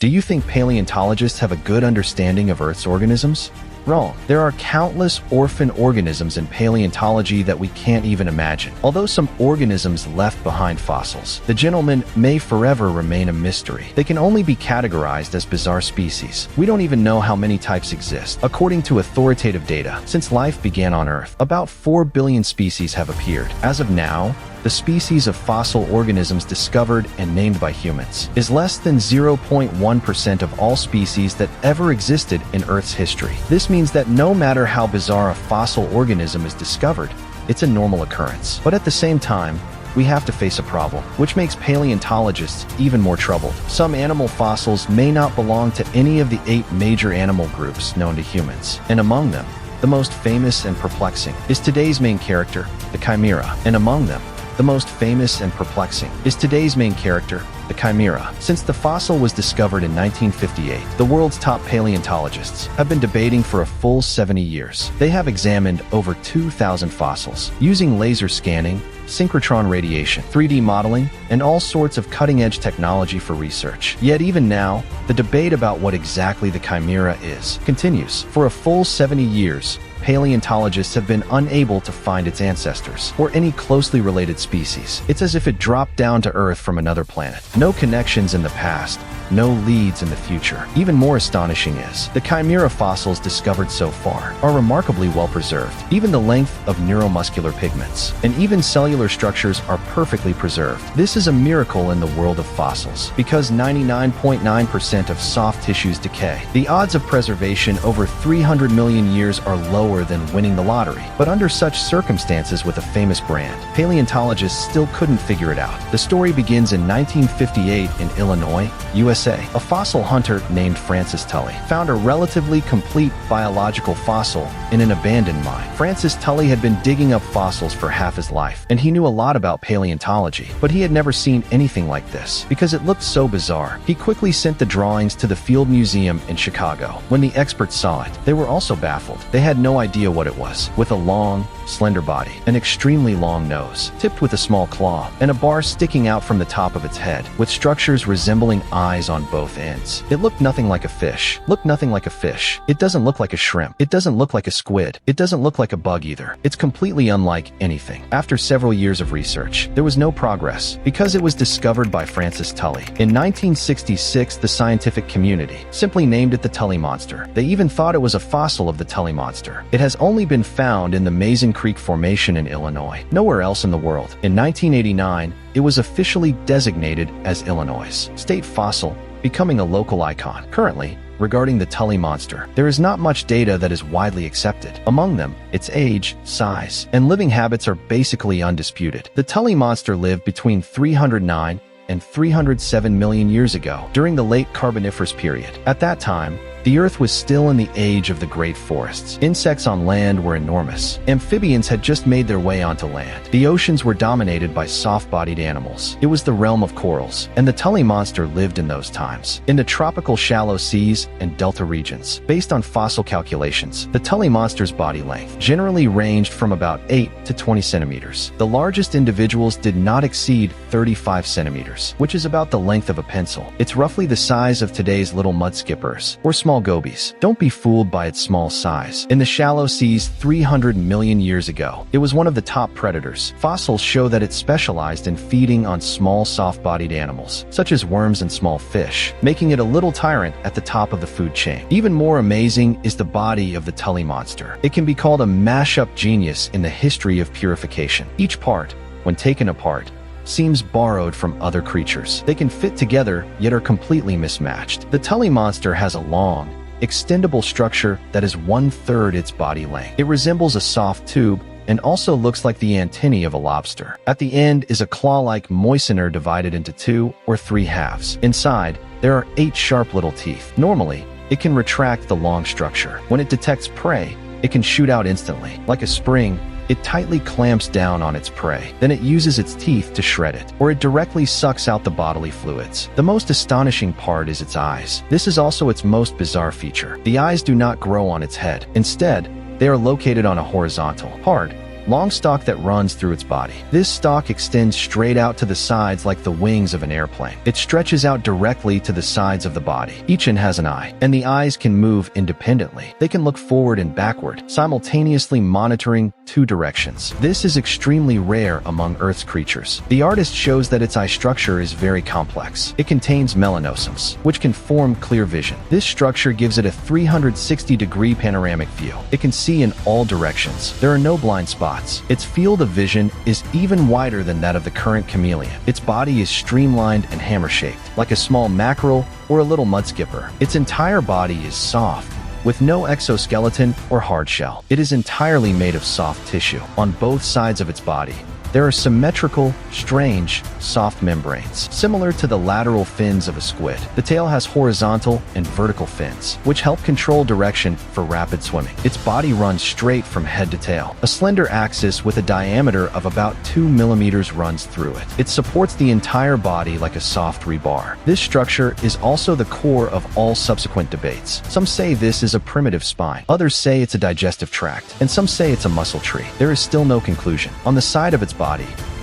Do you think paleontologists have a good understanding of Earth's organisms? Wrong. There are countless orphan organisms in paleontology that we can't even imagine. Although some organisms left behind fossils, the gentlemen may forever remain a mystery. They can only be categorized as bizarre species. We don't even know how many types exist. According to authoritative data, since life began on Earth, about 4 billion species have appeared. As of now, the species of fossil organisms discovered and named by humans is less than 0.1% of all species that ever existed in Earth's history. This means that no matter how bizarre a fossil organism is discovered, it's a normal occurrence. But at the same time, we have to face a problem, which makes paleontologists even more troubled. Some animal fossils may not belong to any of the 8 major animal groups known to humans, and among them, the most famous and perplexing is today's main character, the chimera, and among them, the most famous and perplexing is today's main character, the chimera. Since the fossil was discovered in 1958, the world's top paleontologists have been debating for a full 70 years. They have examined over 2,000 fossils, using laser scanning, synchrotron radiation, 3D modeling, and all sorts of cutting-edge technology for research. Yet even now, the debate about what exactly the chimera is continues. For a full 70 years, paleontologists have been unable to find its ancestors or any closely related species. It's as if it dropped down to Earth from another planet. No connections in the past, no leads in the future. Even more astonishing is, the chimera fossils discovered so far are remarkably well preserved. Even the length of neuromuscular pigments and even cellular structures are perfectly preserved. This is a miracle in the world of fossils, because 99.9% of soft tissues decay. The odds of preservation over 300 million years are lower than winning the lottery. But under such circumstances with a famous brand, paleontologists still couldn't figure it out. The story begins in 1958 in Illinois, USA. A fossil hunter named Francis Tully found a relatively complete biological fossil in an abandoned mine. Francis Tully had been digging up fossils for half his life, and he knew a lot about paleontology, but he had never seen anything like this because it looked so bizarre. He quickly sent the drawings to the Field Museum in Chicago. When the experts saw it, they were also baffled. They had no idea what it was. With a long, slender body, an extremely long nose, tipped with a small claw, and a bar sticking out from the top of its head, with structures resembling eyes on both ends. It looked nothing like a fish. Looked nothing like a fish. It doesn't look like a shrimp. It doesn't look like a squid. It doesn't look like a bug either. It's completely unlike anything. After several years of research, there was no progress because it was discovered by Francis Tully. In 1966, the scientific community simply named it the Tully monster. They even thought it was a fossil of the Tully monster. It has only been found in the Mason Creek Formation in Illinois, nowhere else in the world. In 1989, it was officially designated as Illinois' state fossil, becoming a local icon. Currently, regarding the Tully monster, there is not much data that is widely accepted. Among them, its age, size, and living habits are basically undisputed. The Tully monster lived between 309 and 307 million years ago, during the late Carboniferous period. At that time, the Earth was still in the age of the great forests. Insects on land were enormous. Amphibians had just made their way onto land. The oceans were dominated by soft-bodied animals. It was the realm of corals, and the Tully monster lived in those times, in the tropical shallow seas and delta regions. Based on fossil calculations, the Tully monster's body length generally ranged from about 8 to 20 centimeters. The largest individuals did not exceed 35 centimeters, which is about the length of a pencil. It's roughly the size of today's little mudskippers, or small gobies. Don't be fooled by its small size. In the shallow seas 300 million years ago, it was one of the top predators. Fossils show that it specialized in feeding on small, soft-bodied animals, such as worms and small fish, making it a little tyrant at the top of the food chain. Even more amazing is the body of the Tully monster. It can be called a mashup genius in the history of purification. Each part, when taken apart, seems borrowed from other creatures. They can fit together, yet are completely mismatched. The Tully monster has a long, extendable structure that is 1/3 its body length. It resembles a soft tube and also looks like the antennae of a lobster. At the end is a claw-like moistener divided into 2 or 3 halves. Inside, there are 8 sharp little teeth. Normally, it can retract the long structure. When it detects prey, it can shoot out instantly. Like a spring, it tightly clamps down on its prey. Then it uses its teeth to shred it, or it directly sucks out the bodily fluids. The most astonishing part is its eyes. This is also its most bizarre feature. The eyes do not grow on its head. Instead, they are located on a horizontal, hard, long stalk that runs through its body. This stalk extends straight out to the sides like the wings of an airplane. It stretches out directly to the sides of the body. Each one has an eye, and the eyes can move independently. They can look forward and backward, simultaneously monitoring two directions. This is extremely rare among Earth's creatures. The artist shows that its eye structure is very complex. It contains melanosomes, which can form clear vision. This structure gives it a 360-degree panoramic view. It can see in all directions. There are no blind spots. Its field of vision is even wider than that of the current chameleon. Its body is streamlined and hammer-shaped, like a small mackerel or a little mudskipper. Its entire body is soft, with no exoskeleton or hard shell. It is entirely made of soft tissue. On both sides of its body, there are symmetrical, strange, soft membranes, similar to the lateral fins of a squid. The tail has horizontal and vertical fins, which help control direction for rapid swimming. Its body runs straight from head to tail. A slender axis with a diameter of about 2 millimeters runs through it. It supports the entire body like a soft rebar. This structure is also the core of all subsequent debates. Some say this is a primitive spine. Others say it's a digestive tract. And some say it's a muscle tree. There is still no conclusion. On the side of its body,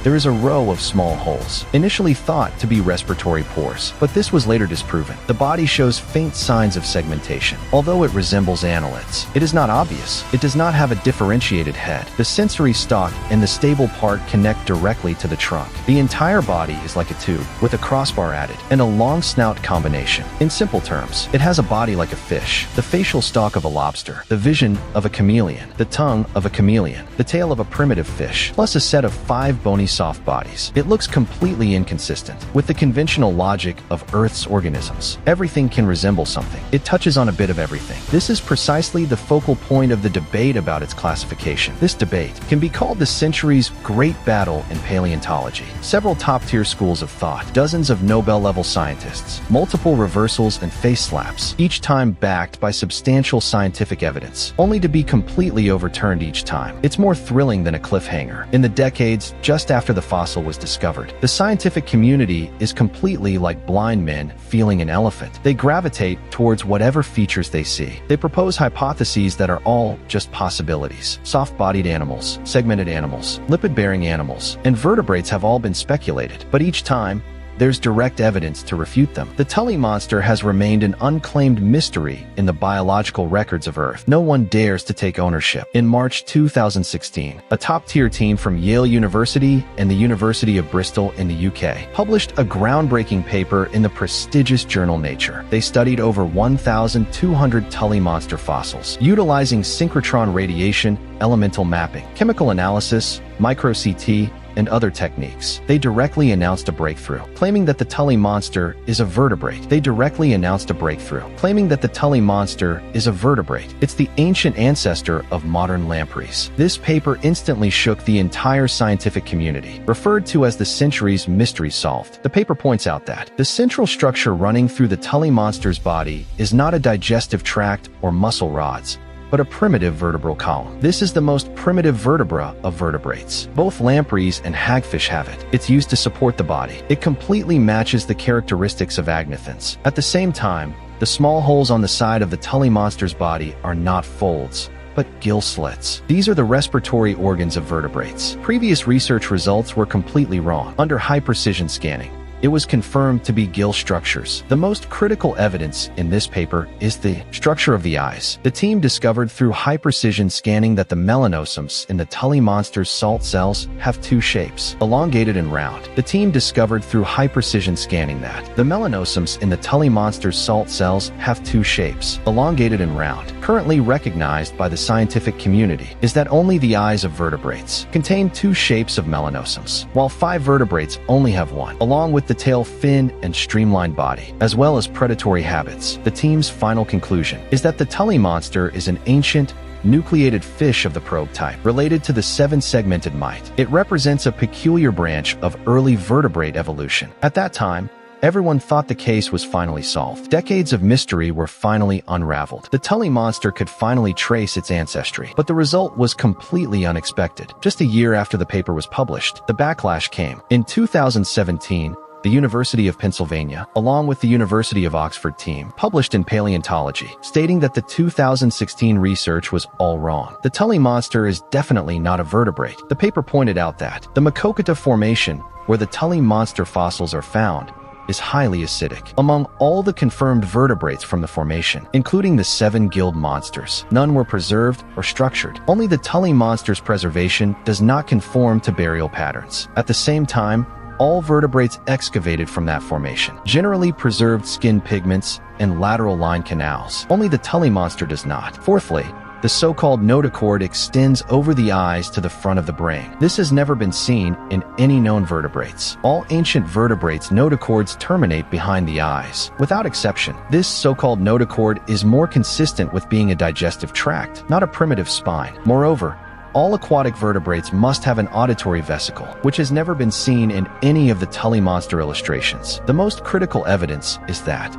there is a row of small holes, initially thought to be respiratory pores, but this was later disproven. The body shows faint signs of segmentation. Although it resembles annelids, it is not obvious. It does not have a differentiated head. The sensory stalk and the stable part connect directly to the trunk. The entire body is like a tube, with a crossbar added, and a long snout combination. In simple terms, it has a body like a fish, the facial stalk of a lobster, the vision of a chameleon, the tongue of a chameleon, the tail of a primitive fish, plus a set of 5 bony soft bodies. It looks completely inconsistent with the conventional logic of Earth's organisms. Everything can resemble something. It touches on a bit of everything. This is precisely the focal point of the debate about its classification. This debate can be called the century's great battle in paleontology. Several top-tier schools of thought, dozens of Nobel-level scientists, multiple reversals and face slaps, each time backed by substantial scientific evidence, only to be completely overturned each time. It's more thrilling than a cliffhanger. In the decades just after the fossil was discovered, the scientific community is completely like blind men feeling an elephant. They gravitate towards whatever features they see. They propose hypotheses that are all just possibilities. Soft-bodied animals, segmented animals, lipid-bearing animals, and vertebrates have all been speculated, but each time, there's direct evidence to refute them. The Tully monster has remained an unclaimed mystery in the biological records of Earth. No one dares to take ownership. In March 2016, a top-tier team from Yale University and the University of Bristol in the UK published a groundbreaking paper in the prestigious journal Nature. They studied over 1,200 Tully monster fossils, utilizing synchrotron radiation, elemental mapping, chemical analysis, micro-CT, and other techniques. They directly announced a breakthrough, claiming that the Tully monster is a vertebrate. It's the ancient ancestor of modern lampreys. This paper instantly shook the entire scientific community. Referred to as the century's mystery solved, the paper points out that the central structure running through the Tully monster's body is not a digestive tract or muscle rods, but a primitive vertebral column. This is the most primitive vertebra of vertebrates. Both lampreys and hagfish have it. It's used to support the body. It completely matches the characteristics of agnathans. At the same time, the small holes on the side of the Tully monster's body are not folds, but gill slits. These are the respiratory organs of vertebrates. Previous research results were completely wrong. Under high-precision scanning, it was confirmed to be gill structures. The most critical evidence in this paper is the structure of the eyes. The team discovered through high-precision scanning that the melanosomes in the Tully monster's salt cells have two shapes, elongated and round. The team discovered through high-precision scanning that the melanosomes in the Tully monster's salt cells have two shapes, elongated and round. Currently recognized by the scientific community is that only the eyes of vertebrates contain two shapes of melanosomes, while 5 vertebrates only have one, along with the tail fin and streamlined body, as well as predatory habits. The team's final conclusion is that the Tully monster is an ancient, nucleated fish of the probe type, related to the 7-segmented mite. It represents a peculiar branch of early vertebrate evolution. At that time, everyone thought the case was finally solved. Decades of mystery were finally unraveled. The Tully monster could finally trace its ancestry, but the result was completely unexpected. Just a year after the paper was published, the backlash came. In 2017, the University of Pennsylvania, along with the University of Oxford team, published in Paleontology, stating that the 2016 research was all wrong. The Tully monster is definitely not a vertebrate. The paper pointed out that the Makokata Formation, where the Tully monster fossils are found, is highly acidic. Among all the confirmed vertebrates from the formation, including the 7-gilled monsters, none were preserved or structured. Only the Tully monster's preservation does not conform to burial patterns. At the same time, all vertebrates excavated from that formation generally preserved skin pigments and lateral line canals. Only the Tully monster does not. Fourthly, the so-called notochord extends over the eyes to the front of the brain. This has never been seen in any known vertebrates. All ancient vertebrates' notochords terminate behind the eyes. Without exception, this so-called notochord is more consistent with being a digestive tract, not a primitive spine. Moreover, all aquatic vertebrates must have an auditory vesicle, which has never been seen in any of the Tully monster illustrations. The most critical evidence is that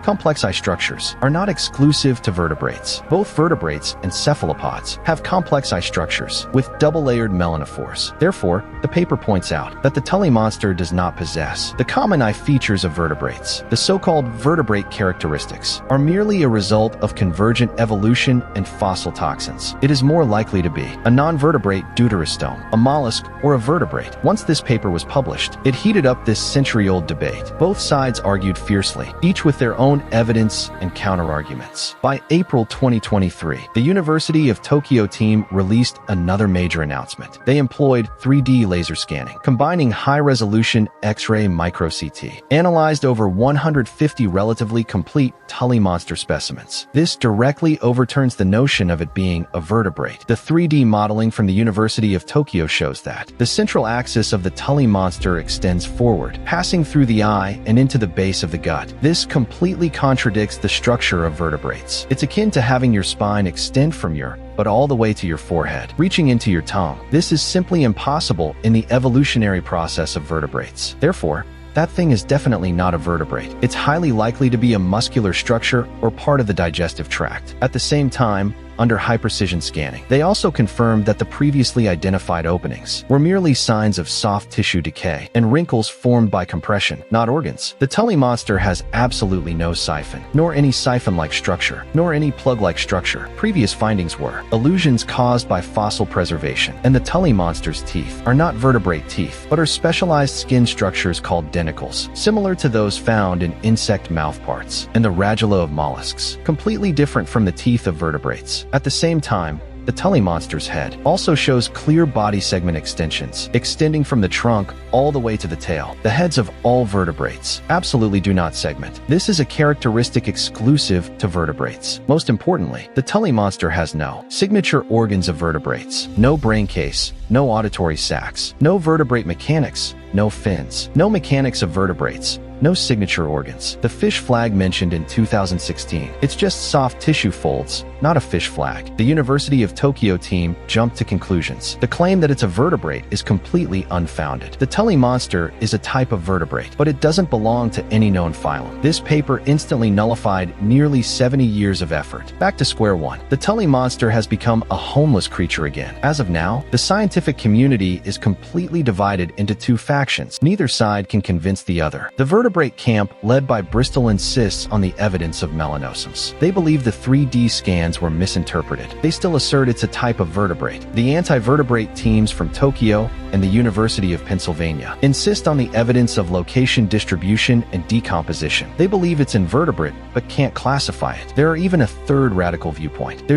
complex eye structures are not exclusive to vertebrates. Both vertebrates and cephalopods have complex eye structures with double-layered melanophores. Therefore, the paper points out that the Tully monster does not possess the common eye features of vertebrates. The so-called vertebrate characteristics are merely a result of convergent evolution and fossil toxins. It is more likely to be a non-vertebrate deuterostome, a mollusk, or a vertebrate. Once this paper was published, it heated up this century-old debate. Both sides argued fiercely, each with their own evidence and counter-arguments. By April 2023, the University of Tokyo team released another major announcement. They employed 3D laser scanning, combining high-resolution X-ray micro-CT, analyzed over 150 relatively complete Tully monster specimens. This directly overturns the notion of it being a vertebrate. The 3D modeling from the University of Tokyo shows that the central axis of the Tully monster extends forward, passing through the eye and into the base of the gut. This completely contradicts the structure of vertebrates. It's akin to having your spine extend from your but all the way to your forehead, reaching into your tongue. This is simply impossible in the evolutionary process of vertebrates. Therefore, that thing is definitely not a vertebrate. It's highly likely to be a muscular structure or part of the digestive tract. At the same time, under high-precision scanning, they also confirmed that the previously identified openings were merely signs of soft tissue decay and wrinkles formed by compression, not organs. The Tully monster has absolutely no siphon, nor any siphon-like structure, nor any plug-like structure. Previous findings were illusions caused by fossil preservation, and the Tully monster's teeth are not vertebrate teeth, but are specialized skin structures called denticles, similar to those found in insect mouthparts and the radula of mollusks, completely different from the teeth of vertebrates. At the same time, the Tully monster's head also shows clear body segment extensions, extending from the trunk all the way to the tail. The heads of all vertebrates absolutely do not segment. This is a characteristic exclusive to vertebrates. Most importantly, the Tully monster has no signature organs of vertebrates, no brain case, no auditory sacs, no vertebrate mechanics, no fins, no mechanics of vertebrates, no signature organs. The fish flag mentioned in 2016. It's just soft tissue folds, not a fish flag. The University of Tokyo team jumped to conclusions. The claim that it's a vertebrate is completely unfounded. The Tully monster is a type of vertebrate, but it doesn't belong to any known phylum. This paper instantly nullified nearly 70 years of effort. Back to square one. The Tully monster has become a homeless creature again. As of now, the scientific community is completely divided into two factions. Neither side can convince the other. The vertebrate camp, led by Bristol, insists on the evidence of melanosomes. They believe the 3D scans were misinterpreted. They still assert it's a type of vertebrate. The anti-vertebrate teams from Tokyo and the University of Pennsylvania insist on the evidence of location distribution and decomposition. They believe it's invertebrate, but can't classify it. There's even a third radical viewpoint.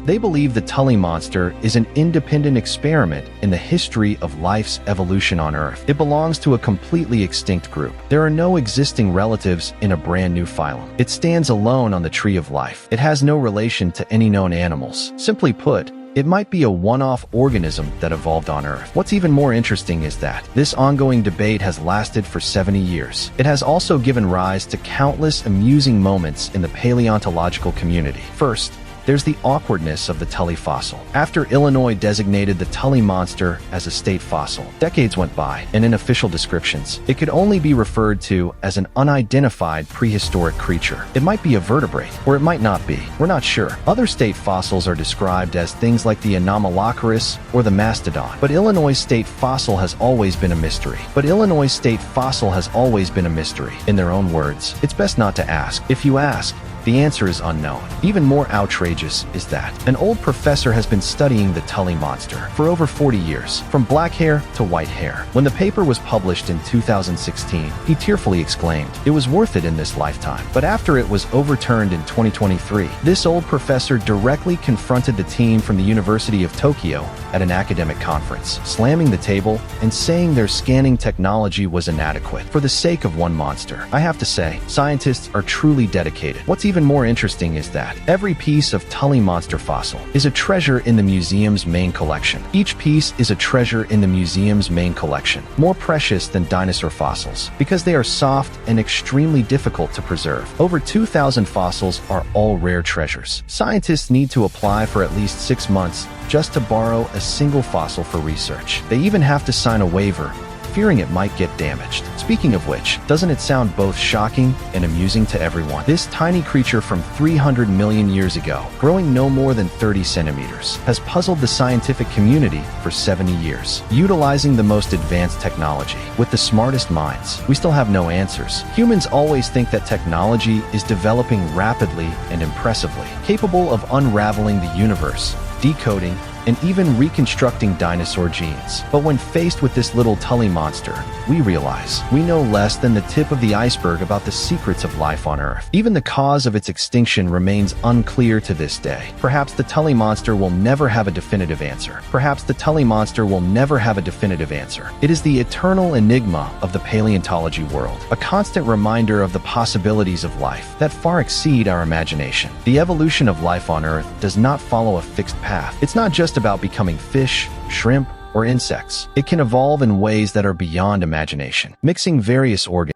They believe the Tully monster is an independent experiment in the history of life's evolution on Earth. It belongs to a completely extinct group. There are no existing relatives in a brand new phylum. It stands alone on the tree of life. It has no relation to any known animals. Simply put, it might be a one-off organism that evolved on Earth. What's even more interesting is that this ongoing debate has lasted for 70 years. It has also given rise to countless amusing moments in the paleontological community. First, there's the awkwardness of the Tully fossil. After Illinois designated the Tully monster as a state fossil, decades went by, and in official descriptions, it could only be referred to as an unidentified prehistoric creature. It might be a vertebrate, or it might not be. We're not sure. Other state fossils are described as things like the Anomalocaris or the mastodon, but Illinois state fossil has always been a mystery. In their own words, it's best not to ask. If you ask, the answer is unknown. Even more outrageous is that an old professor has been studying the Tully monster for over 40 years, from black hair to white hair. When the paper was published in 2016, he tearfully exclaimed, "It was worth it in this lifetime." But after it was overturned in 2023, this old professor directly confronted the team from the University of Tokyo at an academic conference, slamming the table and saying their scanning technology was inadequate for the sake of one monster. I have to say, scientists are truly dedicated. What's even more interesting is that every piece of Tully monster fossil is a treasure in the museum's main collection. Each piece is a treasure in the museum's main collection, more precious than dinosaur fossils, because they are soft and extremely difficult to preserve. Over 2,000 fossils are all rare treasures. Scientists need to apply for at least 6 months just to borrow a single fossil for research. They even have to sign a waiver, fearing it might get damaged. Speaking of which, doesn't it sound both shocking and amusing to everyone? This tiny creature from 300 million years ago, growing no more than 30 centimeters, has puzzled the scientific community for 70 years. Utilizing the most advanced technology, with the smartest minds, we still have no answers. Humans always think that technology is developing rapidly and impressively, capable of unraveling the universe, decoding, and even reconstructing dinosaur genes. But when faced with this little Tully monster, we realize we know less than the tip of the iceberg about the secrets of life on Earth. Even the cause of its extinction remains unclear to this day. Perhaps the Tully monster will never have a definitive answer. It is the eternal enigma of the paleontology world, a constant reminder of the possibilities of life that far exceed our imagination. The evolution of life on Earth does not follow a fixed path. It's not just about becoming fish, shrimp, or insects. It can evolve in ways that are beyond imagination, mixing various organisms